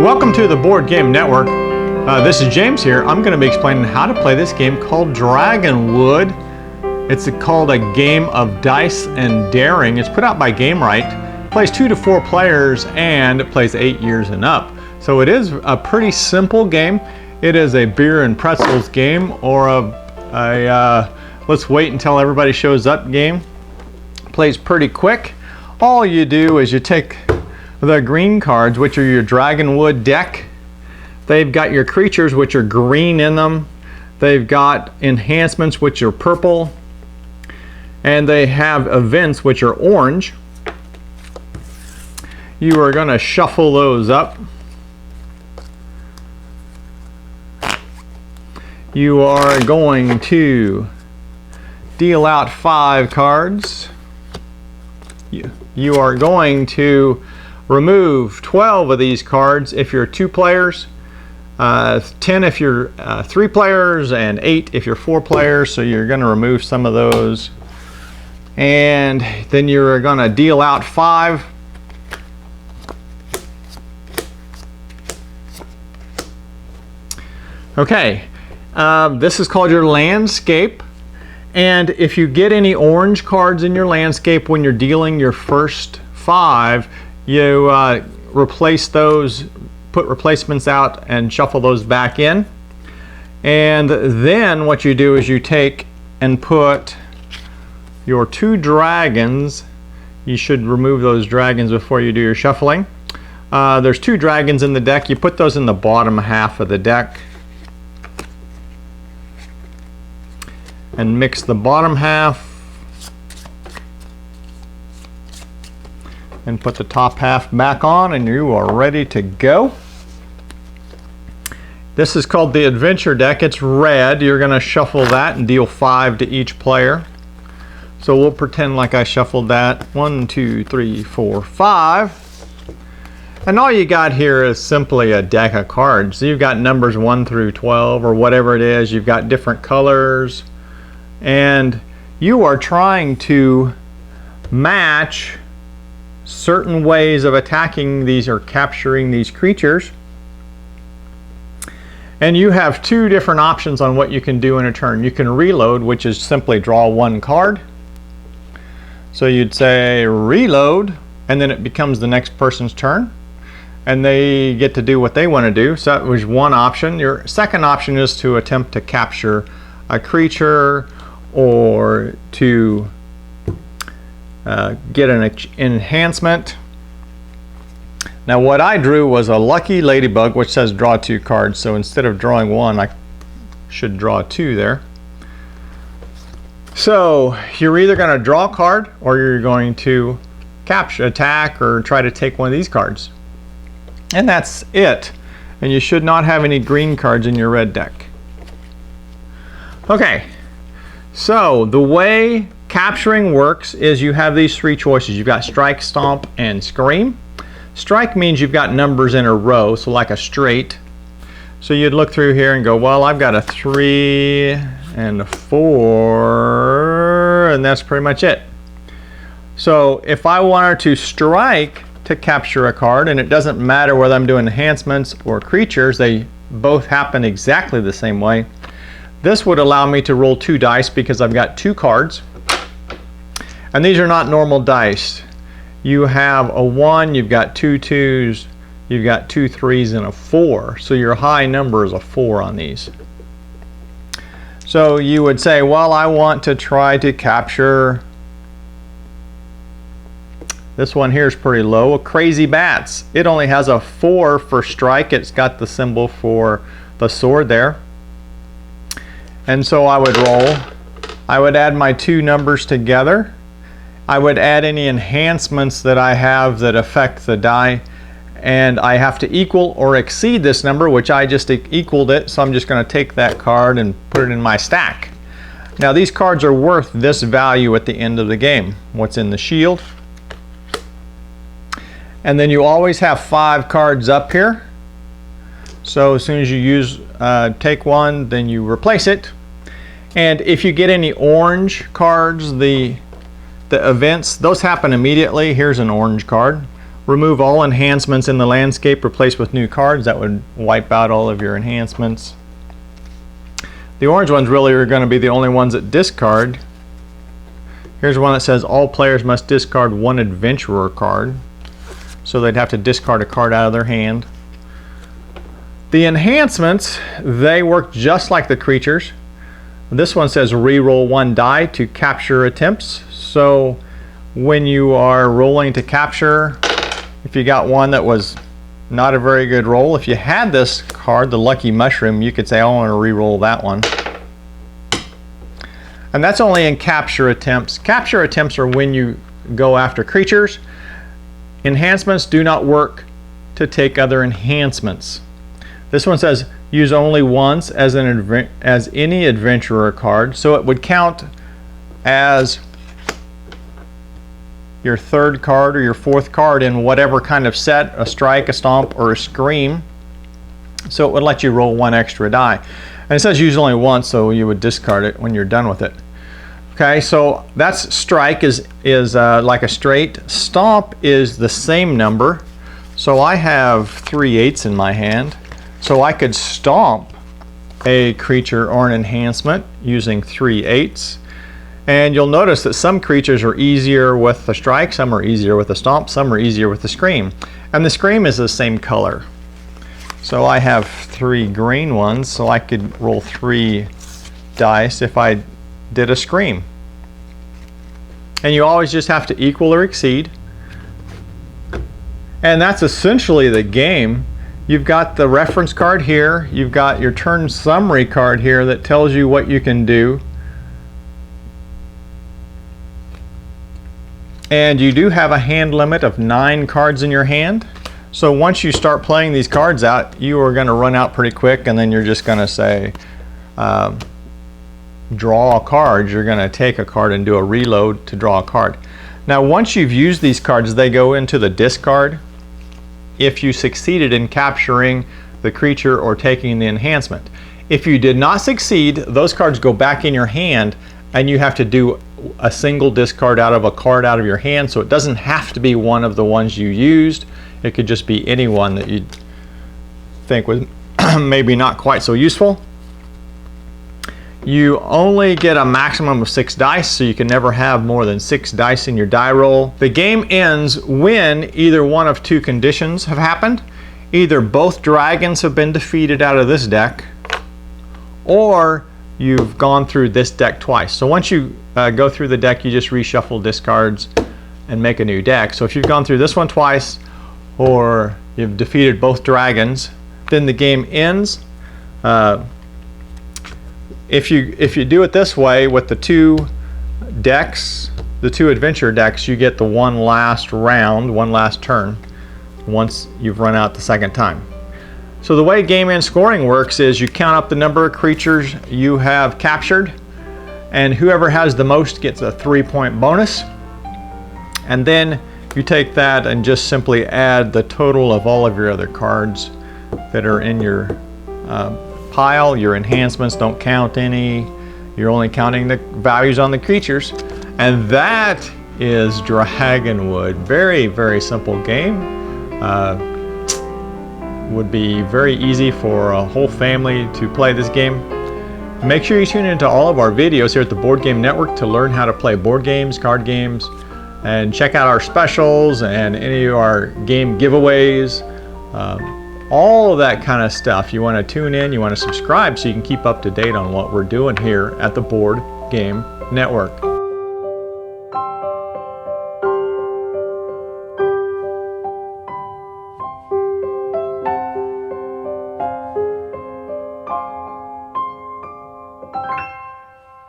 Welcome to the Board Game Network. This is James here. I'm going to be explaining how to play this game called Dragonwood. It's called a game of dice and daring. It's put out by Gamewright. It plays 2 to 4 players and it plays 8 years and up. So it is a pretty simple game. It is a beer and pretzels game, or a let's wait until everybody shows up game. Plays pretty quick. All you do is you take the green cards, which are your Dragonwood deck. They've got your creatures, which are green in them. They've got enhancements, which are purple. And they have events, which are orange. You are going to shuffle those up. You are going to deal out 5 cards. You are going to remove 12 of these cards if you're 2 players, 10 if you're 3 players, and 8 if you're 4 players. So you're going to remove some of those. And then you're going to deal out 5. Okay, this is called your landscape. And if you get any orange cards in your landscape when you're dealing your first 5, you replace those, put replacements out and shuffle those back in. And then what you do is you take and put your 2 dragons. You should remove those dragons before you do your shuffling. There's 2 dragons in the deck. You put those in the bottom half of the deck. And mix the bottom half and put the top half back on, and you are ready to go. This is called the adventure deck. It's red. You're going to shuffle that and deal 5 to each player. So we'll pretend like I shuffled that. 1, 2, 3, 4, 5. And all you got here is simply a deck of cards. So you've got numbers 1 through 12 or whatever it is. You've got different colors. And you are trying to match certain ways of attacking these or capturing these creatures. And you have 2 different options on what you can do in a turn. You can reload, which is simply draw 1 card. So you'd say reload, and then it becomes the next person's turn. And they get to do what they want to do. So that was one option. Your second option is to attempt to capture a creature, or to get an enhancement. Now what I drew was a lucky ladybug, which says draw 2 cards. So instead of drawing 1, I should draw 2 there. So you're either going to draw a card, or you're going to capture, attack, or try to take one of these cards. And that's it. And you should not have any green cards in your red deck. Okay. So the way capturing works is you have these 3 choices. You've got strike, stomp, and scream. Strike means you've got numbers in a row, so like a straight. So you'd look through here and go, well, I've got a 3 and a 4, and that's pretty much it. So if I wanted to strike to capture a card, and it doesn't matter whether I'm doing enhancements or creatures, they both happen exactly the same way. This would allow me to roll 2 dice because I've got 2 cards. And these are not normal dice. You have a 1, you've got 2 2s, you've got 2 3s, and a 4. So your high number is a 4 on these. So you would say, well, I want to try to capture, this one here is pretty low, a crazy bats. It only has a 4 for strike. It's got the symbol for the sword there. And so I would roll. I would add my 2 numbers together. I would add any enhancements that I have that affect the die. And I have to equal or exceed this number, which I just equaled it. So I'm just going to take that card and put it in my stack. Now these cards are worth this value at the end of the game. What's in the shield. And then you always have 5 cards up here. So as soon as you take one, then you replace it. And if you get any orange cards, the events, those happen immediately. Here's an orange card. Remove all enhancements in the landscape, replace with new cards. That would wipe out all of your enhancements. The orange ones really are going to be the only ones that discard. Here's one that says all players must discard one adventurer card. So they'd have to discard a card out of their hand. The enhancements, they work just like the creatures. This one says re-roll one die to capture attempts. So when you are rolling to capture, if you got one that was not a very good roll, if you had this card, the lucky mushroom, you could say, I want to re-roll that one. And that's only in capture attempts. Capture attempts are when you go after creatures. Enhancements do not work to take other enhancements. This one says use only once as any adventurer card, so it would count as your third card or your fourth card in whatever kind of set, a strike, a stomp, or a scream. So it would let you roll one extra die. And it says use only once, so you would discard it when you're done with it. Okay, so that's strike is like a straight. Stomp is the same number. So I have 3 8s in my hand. So I could stomp a creature or an enhancement using 3 8s. And you'll notice that some creatures are easier with the strike, some are easier with the stomp, some are easier with the scream. And the scream is the same color. So I have 3 green ones, so I could roll 3 dice if I did a scream. And you always just have to equal or exceed. And that's essentially the game. You've got the reference card here, you've got your turn summary card here that tells you what you can do. And you do have a hand limit of 9 cards in your hand. So once you start playing these cards out, you are going to run out pretty quick, and then you're just going to say, draw a card. You're going to take a card and do a reload to draw a card. Now once you've used these cards, they go into the discard if you succeeded in capturing the creature or taking the enhancement. If you did not succeed, those cards go back in your hand, and you have to do a single discard out of a card out of your hand. So it doesn't have to be one of the ones you used. It could just be any one that you think was maybe not quite so useful. You only get a maximum of 6 dice, so you can never have more than 6 dice in your die roll. The game ends when either one of 2 conditions have happened. Either both dragons have been defeated out of this deck, or you've gone through this deck twice. So once you go through the deck, you just reshuffle discards and make a new deck. So if you've gone through this one twice, or you've defeated both dragons, then the game ends. If you do it this way with the 2 decks, the 2 adventure decks, you get the one last round, one last turn, once you've run out the second time. So the way game end scoring works is you count up the number of creatures you have captured, and whoever has the most gets a 3-point bonus. And then you take that and just simply add the total of all of your other cards that are in your pile. Your enhancements don't count any. You're only counting the values on the creatures. And that is Dragonwood. Very, very simple game. Would be very easy for a whole family to play this game. Make sure you tune into all of our videos here at the Board Game Network to learn how to play board games, card games, and check out our specials and any of our game giveaways, all of that kind of stuff. You want to tune in, you want to subscribe so you can keep up to date on what we're doing here at the Board Game Network.